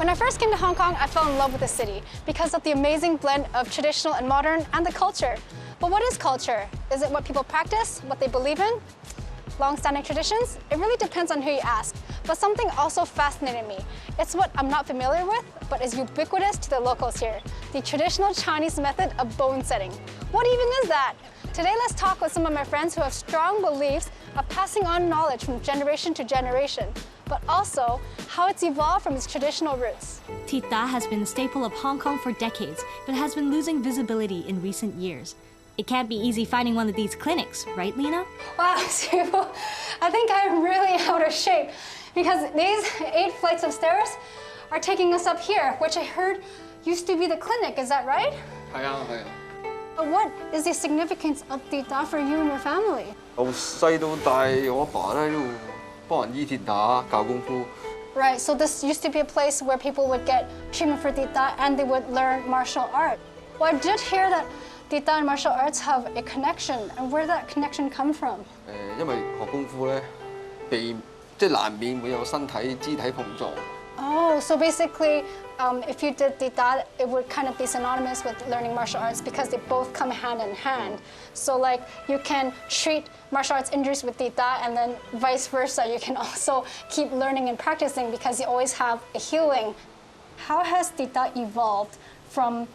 When I first came to Hong Kong, I fell in love with the city because of the amazing blend of traditional and modern and the culture. But what is culture? Is it what people practice, what they believe in? Long-standing traditions? It really depends on who you ask. But something also fascinated me. It's what I'm not familiar with, but is ubiquitous to the locals here. The traditional Chinese method of bone setting. What even is that? Today, let's talk with some of my friends who have strong beliefs of passing on knowledge from generation to generation, but also how it's evolved from its traditional roots. Tita has been a staple of Hong Kong for decades, but has been losing visibility in recent years. It can't be easy finding one of these clinics, right, Linna? Wow, Chiro, I think I'm really out of shape because these 8 flights of stairs are taking us up here, which I heard used to be the clinic. Is that right? 係啊，係啊。 What is the significance of Tita for you and your family? 由細到大，我阿爸咧都幫人醫跌打、教功夫。 Right, so this used to be a place where people would get treatment for Tita and they would learn martial art. Well, I did hear that Tita and martial arts have a connection, and where did that connection come from? 因為學功夫咧，即係難免會有身體肢體碰撞。 Oh, so basically, if you did Tita, it would kind of be synonymous with learning martial arts because they both come hand in hand. So like, you can treat martial arts injuries with Tita and then vice versa. You can also keep learning and practicing because you always have a healing. How has Tita evolved from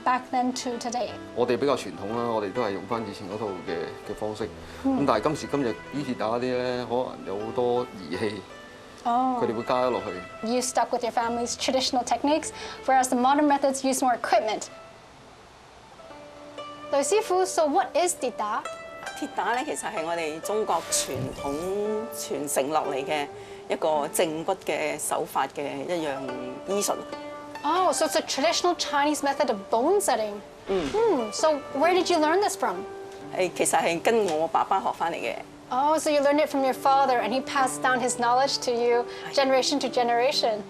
back then to today? 我哋比較傳統啦，我哋都係用翻以前嗰套嘅方式。咁但係今時今日醫跌打嗰啲咧，可能有好多儀器。 佢哋會加咗落去。 You stuck with your family's traditional techniques, whereas the modern methods use more equipment. 雷師傅, so what is Tita? 鐵打咧，其實係我哋中國傳統傳承落嚟嘅一個正骨嘅手法嘅一樣醫術。Oh, so it's a traditional Chinese method of bone setting. So where did you learn this from? 其實係跟我爸爸學翻嚟嘅。 Oh, so you learned it from your father and he passed down his knowledge to you generation to generation.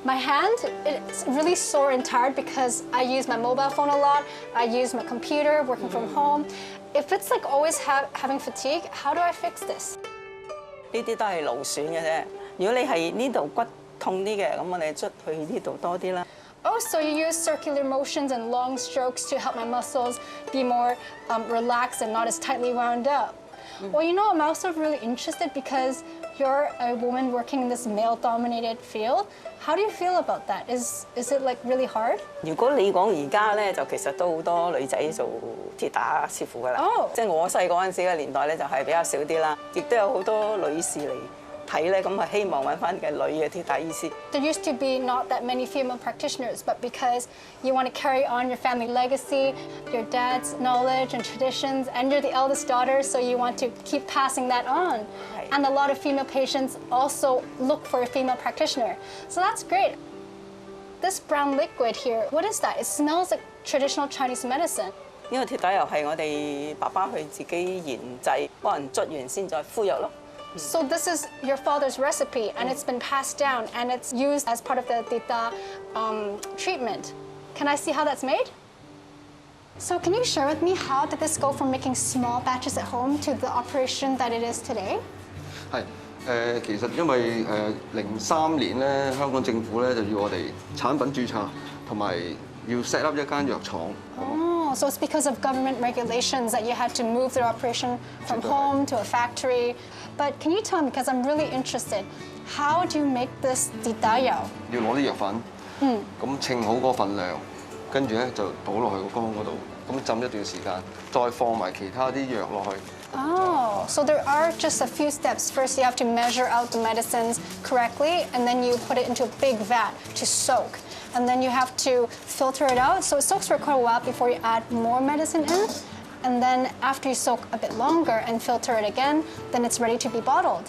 My hand, it's really sore and tired because I use my mobile phone a lot. I use my computer, working from home. If it's like always having fatigue, how do I fix this? 呢啲都係勞損嘅啫。如果你係呢度骨痛啲嘅，咁我哋捽去呢度多啲啦。 Oh, so you use circular motions and long strokes to help my muscles be more relaxed and not as tightly wound up. Well, you know, I'm also really interested because you're a woman working in this male-dominated field. How do you feel about that? Is it like really hard? 如果你講而家咧，就其實都好多女仔做鐵打師傅噶啦。即係我細個嗰陣時嘅年代咧，就係比較少啲啦。亦都有好多女士嚟睇咧，咁係希望揾翻嘅女嘅鐵打醫師。 There used to be not that many female practitioners, but because you want to carry on your family legacy, your dad's knowledge and traditions, and you're the eldest daughter, so you want to keep passing that on. Right. And a lot of female patients also look for a female practitioner. So that's great. This brown liquid here, what is that? It smells like traditional Chinese medicine. 呢個鐵打油係我哋爸爸佢自己研製，幫人捽完先再敷藥咯。 So this is your father's recipe, and it's been passed down, and it's used as part of the Tita treatment. Can I see how that's made? So can you share with me how did this go from making small batches at home to the operation that it is today? 係其實因為03年咧，香港政府咧就要我哋產品註冊，同埋要 set up 一間藥廠。 Oh, so it's because of government regulations that you had to move their operation from home to a factory. But can you tell me, because I'm really interested, how do you make this Tita藥? 要攞啲藥粉，咁稱好嗰個份量，跟住咧就倒落去個缸嗰度，咁浸一段時間，再放埋其他啲藥落去。 Oh, so there are just a few steps. First, you have to measure out the medicines correctly, and then you put it into a big vat to soak. And then you have to filter it out. So it soaks for quite a while before you add more medicine in. And then after you soak a bit longer and filter it again, then it's ready to be bottled.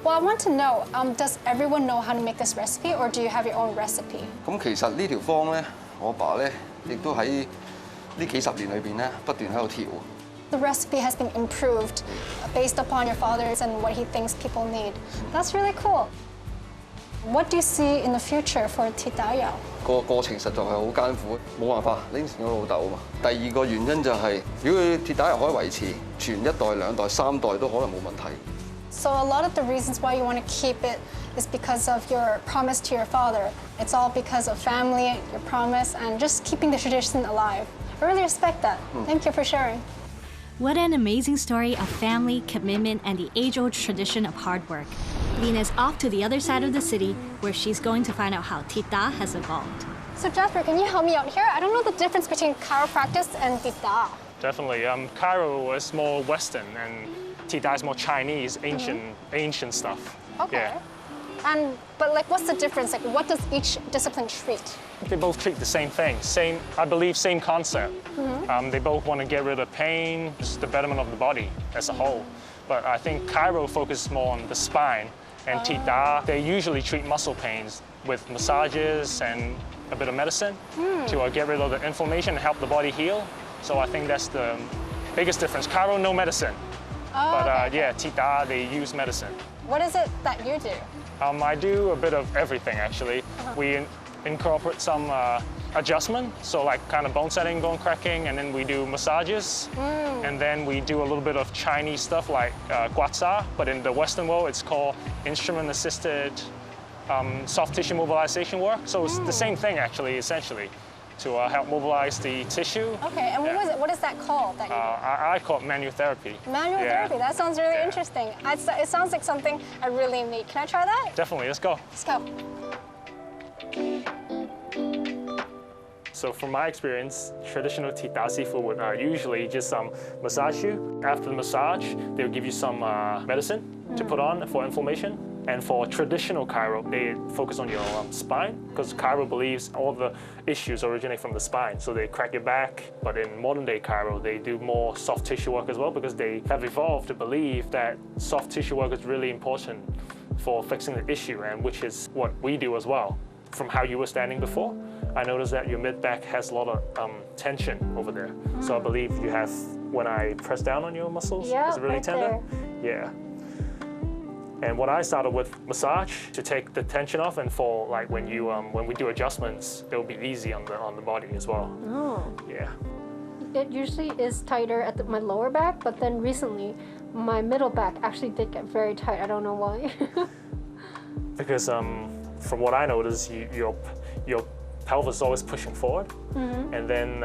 Well, I want to know, does everyone know how to make this recipe, or do you have your own recipe? 咁其實呢條方咧，我爸咧亦都喺呢幾十年裏邊咧不斷喺度調。 The recipe has been improved based upon your father's and what he thinks people need. That's really cool. What do you see in the future for Tita藥? 個過程實在係好艱苦，冇辦法拎錢我老豆啊嘛。第二個原因就係、如果佢鐵打藥可以維持，傳1代、2代、3代都可能冇問題。So a lot of the reasons why you want to keep it is because of your promise to your father. It's all because of family, your promise, and just keeping the tradition alive. I really respect that. Thank you for sharing. What an amazing story of family, commitment, and the age-old tradition of hard work. Linna's off to the other side of the city, where she's going to find out how Tita has evolved. So Jasper, can you help me out here? I don't know the difference between chiropractic and Tita. Definitely. Chiro is more Western, and Tita is more Chinese, ancient stuff. Okay. Yeah. But like, what's the difference? Like, what does each discipline treat? They both treat the same thing. I believe, same concept. They both want to get rid of pain, just the betterment of the body as a whole. But I think Chiro focuses more on the spine, and Tita, they usually treat muscle pains with massages and a bit of medicine to get rid of the inflammation and help the body heal. So I think that's the biggest difference. Chiro, no medicine. But yeah, Tita, they use medicine. What is it that you do? I do a bit of everything, actually. We incorporate some adjustment, so like kind of bone setting, bone cracking, and then we do massages. And then we do a little bit of Chinese stuff like guatsa, but in the Western world, it's called instrument-assisted soft tissue mobilization work. So it's the same thing, actually, essentially, to help mobilize the tissue. Okay, and what is that called? That you do? I call it manual therapy. Manual therapy, that sounds really interesting. It sounds like something I really need. Can I try that? Definitely, let's go. Let's go. So from my experience, traditional Tita Sifu would usually just massage you. After the massage, they would give you some medicine to put on for inflammation. And for traditional Chiro, they focus on your spine, because Chiro believes all the issues originate from the spine. So they crack your back. But in modern day Chiro, they do more soft tissue work as well, because they have evolved to believe that soft tissue work is really important for fixing the issue, and which is what we do as well. From how you were standing before, I noticed that your mid-back has a lot of tension over there. So I believe you have, when I press down on your muscles, is it really right tender? there. Yeah. And what I started with massage to take the tension off, and for like when we do adjustments, it'll be easy on the body as well. Oh. Yeah. It usually is tighter at my lower back, but then recently my middle back actually did get very tight. I don't know why. Because from what I noticed, your pelvis is always pushing forward, and then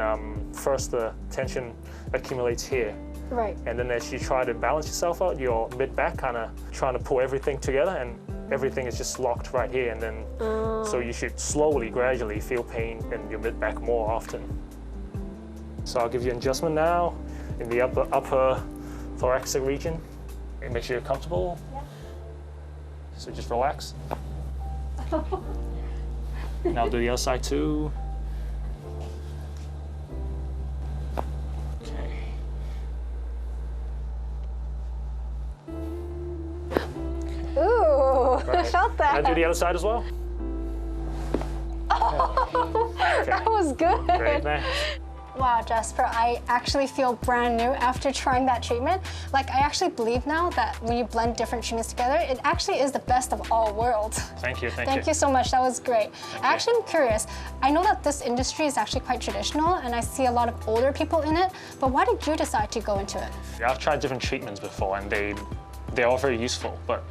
first the tension accumulates here. Right. And then as you try to balance yourself out, your mid-back kind of trying to pull everything together, and everything is just locked right here. And then, so you should slowly, gradually feel pain in your mid-back more often. So I'll give you an adjustment now in the upper thoracic region. It makes you comfortable. Yeah. So just relax. And I'll do the other side too. Ooh, I felt that. Can I do the other side as well? Oh, okay. That was good. Great, man. Wow, Jasper, I actually feel brand new after trying that treatment. Like, I actually believe now that when you blend different treatments together, it actually is the best of all worlds. Thank you, Thank you so much, that was great. Actually, I'm curious. I know that this industry is actually quite traditional, and I see a lot of older people in it, but why did you decide to go into it? Yeah, I've tried different treatments before, and they're all very useful, but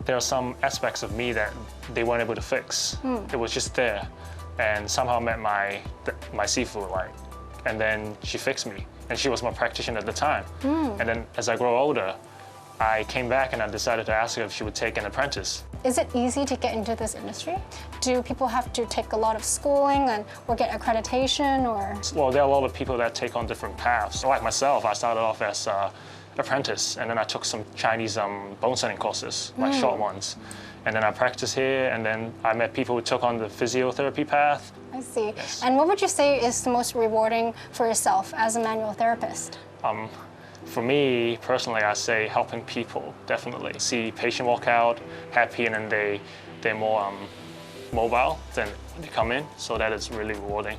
there are some aspects of me that they weren't able to fix. It was just there, and somehow I met my Sifu, and then she fixed me, and she was my practitioner at the time. And then as I grow older, I came back and I decided to ask her if she would take an apprentice. Is it easy to get into this industry? Do people have to take a lot of schooling or get accreditation, or? Well, there are a lot of people that take on different paths. Like myself, I started off as apprentice, and then I took some Chinese bone setting courses, like short ones. And then I practiced here, and then I met people who took on the physiotherapy path. I see. Yes. And what would you say is the most rewarding for yourself as a manual therapist? For me, personally, I say helping people, definitely. See patient walk out happy, and then they're more mobile, then they come in, so that is really rewarding.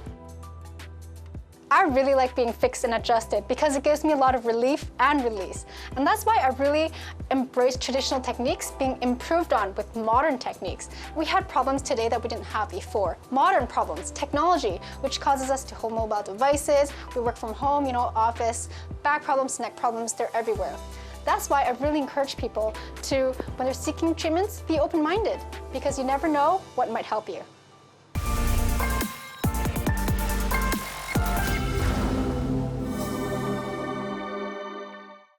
I really like being fixed and adjusted because it gives me a lot of relief and release. And that's why I really embrace traditional techniques being improved on with modern techniques. We had problems today that we didn't have before. Modern problems, technology, which causes us to hold mobile devices. We work from home, office, back problems, neck problems, they're everywhere. That's why I really encourage people to, when they're seeking treatments, be open-minded, because you never know what might help you.